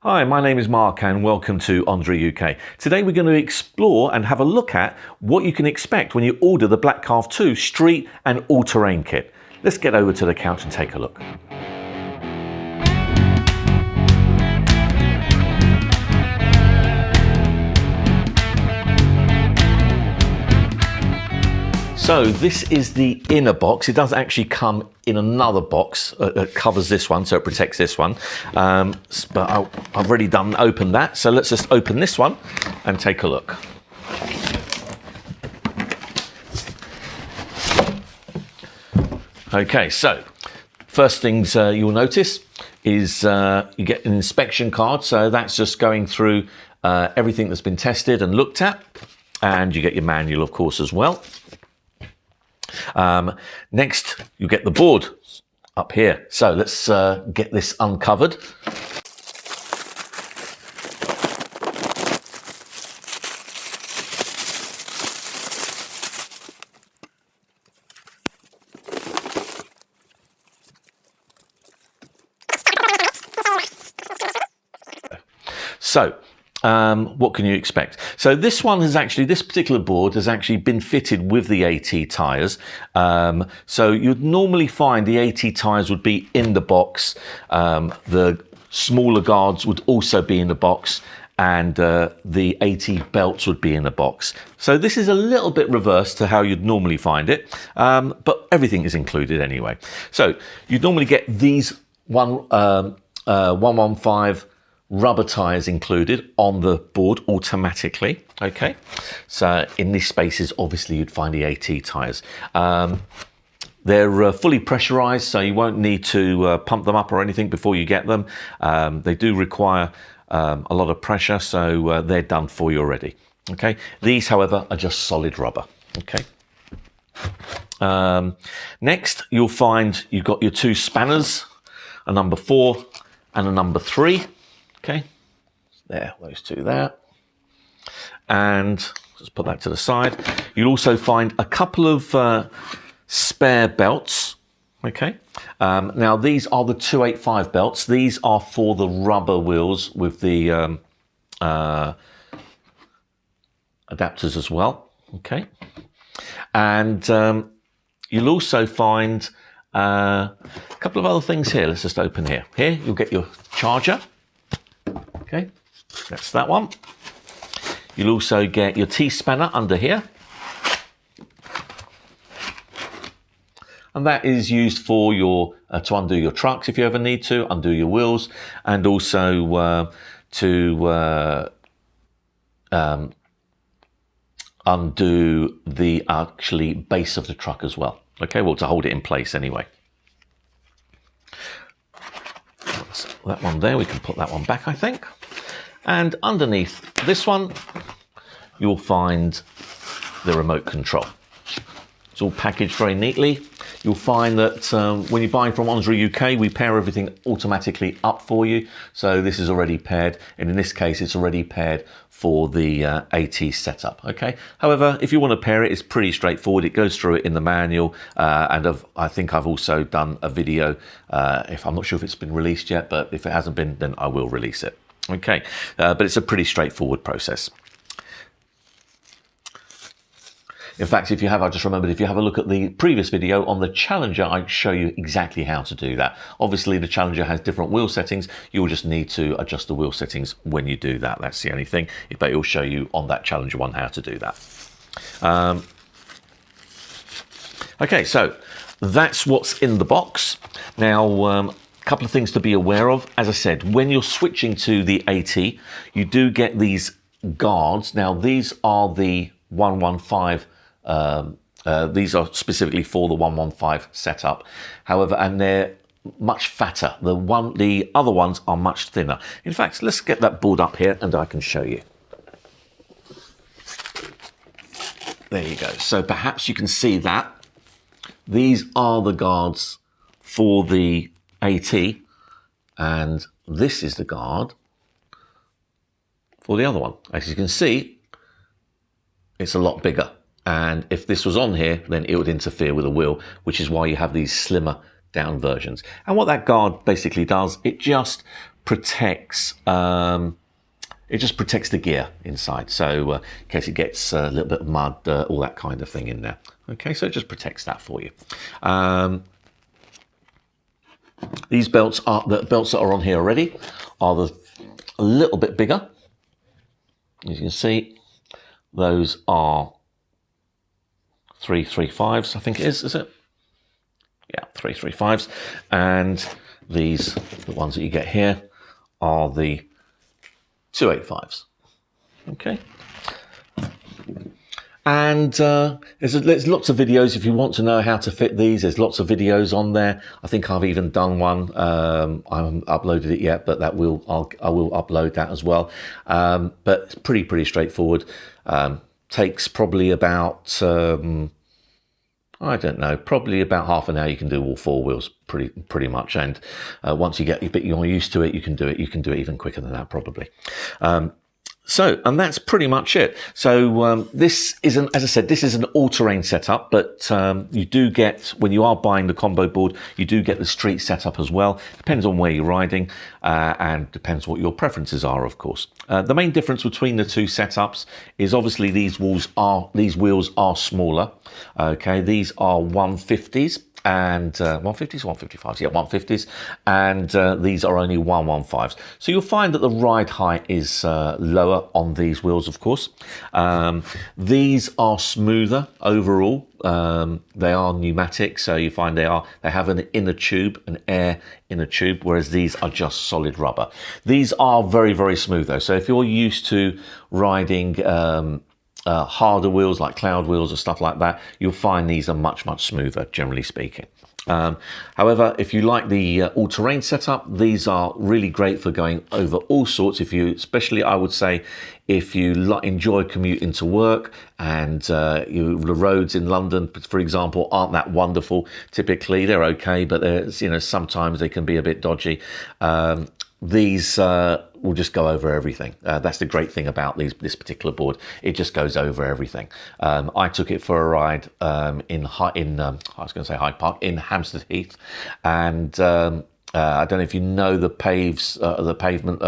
Hi, my name is Mark and welcome to Onsra UK. Today we're going to explore and have a look at what you can expect when you order the Black Carve 2 Street and All-Terrain Kit. Let's get over to the couch and take a look. So this is the inner box. It does actually come in another box that covers this one, so it protects this one. But I've already opened that, so let's just open this one and take a look. Okay, so first things you'll notice is you get an inspection card, so that's just going through everything that's been tested and looked at, and you get your manual, of course, as well. Next, you get the board up here. So let's get this uncovered. So, what can you expect? So this particular board has actually been fitted with the AT tyres. So you'd normally find the AT tyres would be in the box. The smaller guards would also be in the box, and the AT belts would be in the box. So this is a little bit reversed to how you'd normally find it, but everything is included anyway. So you'd normally get these 115 rubber tyres included on the board automatically. Okay, so in these spaces obviously you'd find the AT tyres. They're fully pressurized, so you won't need to pump them up or anything before you get them. They do require a lot of pressure, so they're done for you already. Okay, these however are just solid rubber. Okay. Next you'll find you've got your two spanners, a number 4 and a number 3. Okay, there, those two there. And just put that to the side. You'll also find a couple of spare belts. Okay, now these are the 285 belts. These are for the rubber wheels with the adapters as well. Okay, and you'll also find a couple of other things here. Let's just open here. Here you'll get your charger. Okay, that's that one. You'll also get your T-spanner under here. And that is used for your to undo your trucks if you ever need to, undo your wheels, and also to undo the actually base of the truck as well. Okay, well, to hold it in place anyway. So that one there, we can put that one back, I think. And underneath this one, you'll find the remote control. It's all packaged very neatly. You'll find that when you're buying from Onsra UK, we pair everything automatically up for you. So this is already paired, and in this case, it's already paired for the AT setup. Okay. However, if you want to pair it, it's pretty straightforward. It goes through it in the manual, and I think I've also done a video. If I'm not sure if it's been released yet, but if it hasn't been, then I will release it. Okay, but it's a pretty straightforward process. In fact, I just remembered, if you have a look at the previous video on the Challenger, I show you exactly how to do that. Obviously, the Challenger has different wheel settings. You'll just need to adjust the wheel settings when you do that. That's the only thing. But it will show you on that Challenger one how to do that. Okay, so that's what's in the box. Now, a couple of things to be aware of. As I said, when you're switching to the AT, you do get these guards. Now, these are the 115. These are specifically for the 115 setup. However, and they're much fatter. The other ones are much thinner. In fact, let's get that board up here and I can show you. There you go. So perhaps you can see that. These are the guards for the AT, and this is the guard for the other one. As you can see, it's a lot bigger. And if this was on here, then it would interfere with the wheel, which is why you have these slimmer down versions. And what that guard basically does, it just protects it just protects the gear inside, so in case it gets a little bit of mud, dirt, all that kind of thing in there. Okay, so it just protects that for you. These belts are the belts that are on here already are a little bit bigger. As you can see, those are 335s, I think it is it? Yeah, 335s. And these, the ones that you get here, are the 285s. Okay. And there's lots of videos if you want to know how to fit these. There's lots of videos on there. I think I've even done one. I haven't uploaded it yet, but I will upload that as well. But it's pretty straightforward. Takes probably about I don't know, probably about half an hour. You can do all four wheels pretty much. And once you get a bit more used to it, you can do it. You can do it even quicker than that probably. And that's pretty much it. So this isn't, as I said, this is an all-terrain setup, but you do get, when you are buying the combo board, you do get the street setup as well. Depends on where you're riding and depends what your preferences are, of course. The main difference between the two setups is obviously these wheels are smaller. Okay, these are 150s. And 150s, 155s, yeah, 150s, and these are only 115s. So you'll find that the ride height is lower on these wheels, of course. These are smoother overall. They are pneumatic, so you find they have an inner tube, an air inner tube, whereas these are just solid rubber. These are very smooth though. So if you're used to riding harder wheels like cloud wheels or stuff like that, you'll find these are much smoother, generally speaking. However, if you like the all-terrain setup, these are really great for going over all sorts. Especially I would say, if you enjoy commuting to work and the roads in London, for example, aren't that wonderful. Typically, they're okay, but sometimes they can be a bit dodgy. These will just go over everything. That's the great thing about this particular board. It just goes over everything. I took it for a ride in Hyde Park, in Hampstead Heath, and I don't know if you know the pavement,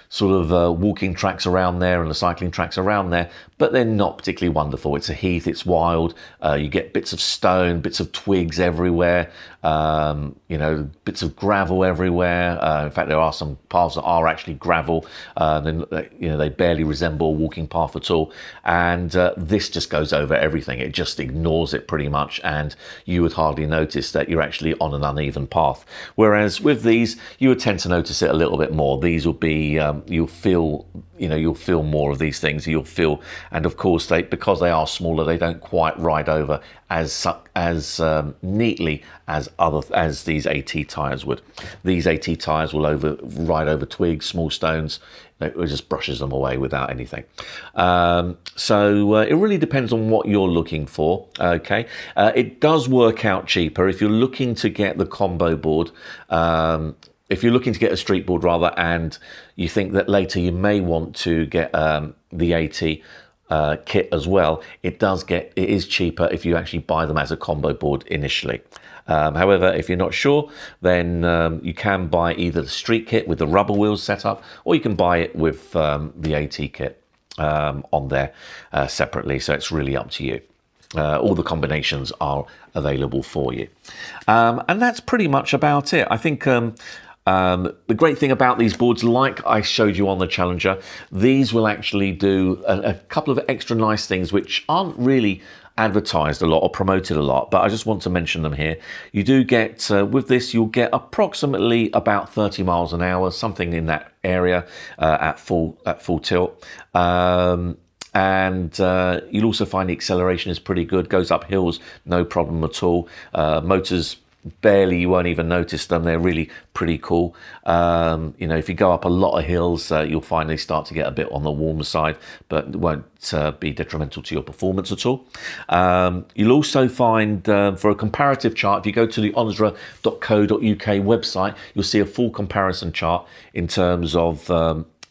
sort of walking tracks around there and the cycling tracks around there, but they're not particularly wonderful. It's a heath, it's wild. You get bits of stone, bits of twigs everywhere, bits of gravel everywhere. In fact, there are some paths that are actually gravel. They barely resemble a walking path at all. And this just goes over everything. It just ignores it pretty much, and you would hardly notice that you're actually on an uneven path. Whereas with these, you would tend to notice it a little bit more. These will be, you'll feel more of these things. You'll feel, and of course, because they are smaller, they don't quite ride over as neatly as these AT tyres would. These AT tyres will ride over twigs, small stones. It just brushes them away without anything. So it really depends on what you're looking for. Okay, it does work out cheaper if you're looking to get the combo board. If you're looking to get a street board rather, and you think that later you may want to get the AT kit as well, it is cheaper if you actually buy them as a combo board initially. However, if you're not sure, then you can buy either the street kit with the rubber wheels set up, or you can buy it with the AT kit on there separately. So it's really up to you. All the combinations are available for you. And that's pretty much about it. I think the great thing about these boards, like I showed you on the Challenger, these will actually do a couple of extra nice things which aren't really advertised a lot or promoted a lot, but I just want to mention them here. You do get, with this, you'll get approximately about 30 miles an hour, something in that area at full tilt. And you'll also find the acceleration is pretty good, goes up hills, no problem at all. Motors, barely, you won't even notice them. They're really pretty cool. If you go up a lot of hills, you'll find they start to get a bit on the warmer side, but it won't be detrimental to your performance at all. You'll also find, for a comparative chart, if you go to the onsra.co.uk website, you'll see a full comparison chart in terms of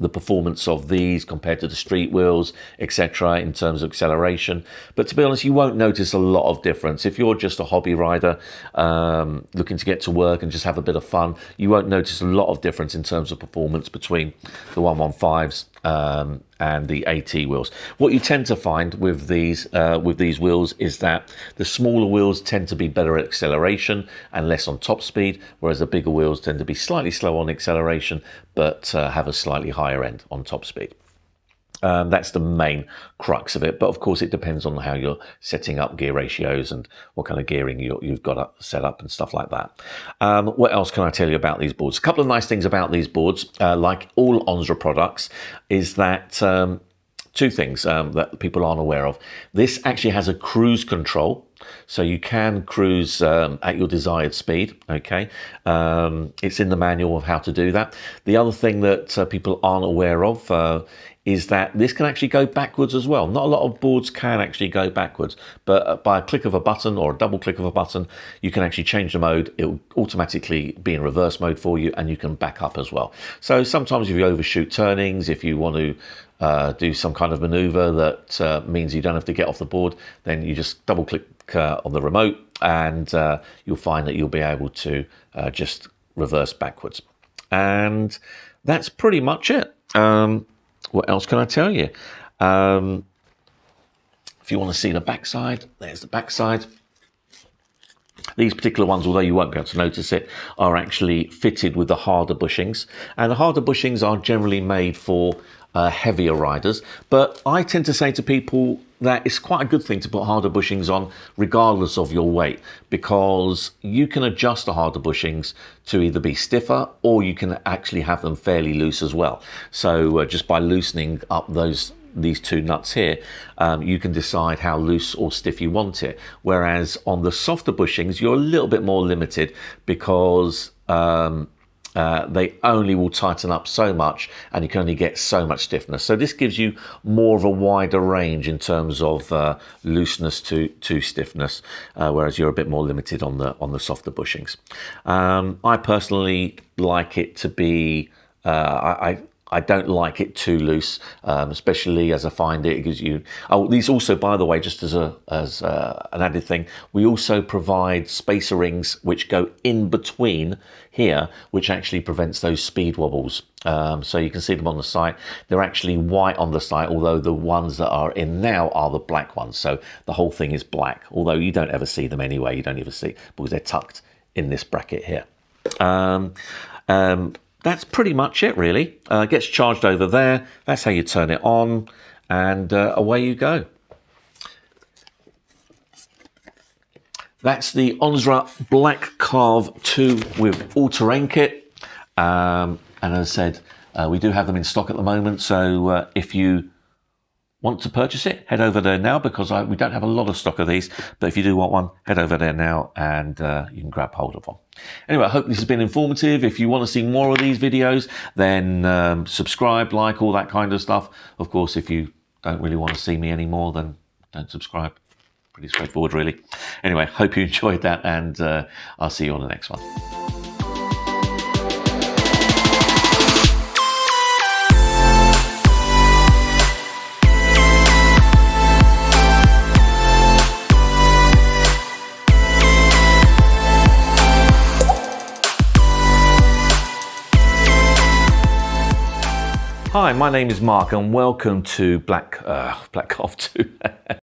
the performance of these compared to the street wheels, etc., in terms of acceleration. But to be honest, you won't notice a lot of difference. If you're just a hobby rider looking to get to work and just have a bit of fun, you won't notice a lot of difference in terms of performance between the 115s and the AT wheels. What you tend to find with these wheels is that the smaller wheels tend to be better at acceleration and less on top speed, whereas the bigger wheels tend to be slightly slow on acceleration but have a slightly higher end on top speed. That's the main crux of it, but of course it depends on how you're setting up gear ratios and what kind of gearing you've got set up and stuff like that. What else can I tell you about these boards? A couple of nice things about these boards, like all Onsra products, is that two things that people aren't aware of. This actually has a cruise control, so you can cruise at your desired speed, okay? It's in the manual of how to do that. The other thing that people aren't aware of is that this can actually go backwards as well. Not a lot of boards can actually go backwards, but by a click of a button or a double click of a button, you can actually change the mode. It will automatically be in reverse mode for you, and you can back up as well. So sometimes if you overshoot turnings, if you want to do some kind of maneuver that means you don't have to get off the board, then you just double click on the remote, and you'll find that you'll be able to just reverse backwards. And that's pretty much it. What else can I tell you? If you want to see the backside, there's the backside. These particular ones, although you won't be able to notice it, are actually fitted with the harder bushings. And the harder bushings are generally made for heavier riders. But I tend to say to people that it's quite a good thing to put harder bushings on regardless of your weight, because you can adjust the harder bushings to either be stiffer or you can actually have them fairly loose as well. So just by loosening up these two nuts here, you can decide how loose or stiff you want it. Whereas on the softer bushings, you're a little bit more limited, because they only will tighten up so much and you can only get so much stiffness. So this gives you more of a wider range in terms of looseness to stiffness, whereas you're a bit more limited on the softer bushings. I personally like it to be, I don't like it too loose, especially as I find it gives you. Oh, these also, by the way, just as an added thing, we also provide spacer rings which go in between here, which actually prevents those speed wobbles. So you can see them on the site. They're actually white on the site, although the ones that are in now are the black ones. So the whole thing is black, although you don't ever see them anyway. You don't even see, because they're tucked in this bracket here. That's pretty much it, really. Gets charged over there. That's how you turn it on, and away you go. That's the Onsra Black Carve 2 with all-terrain kit. And as I said, we do have them in stock at the moment, so if you want to purchase it, head over there now, because we don't have a lot of stock of these, but if you do want one, head over there now and you can grab hold of one. Anyway, I hope this has been informative. If you want to see more of these videos, then subscribe, like, all that kind of stuff. Of course, if you don't really want to see me anymore, then don't subscribe. Pretty straightforward, really. Anyway, hope you enjoyed that, and I'll see you on the next one. Hi, my name is Mark, and welcome to Black Carve 2.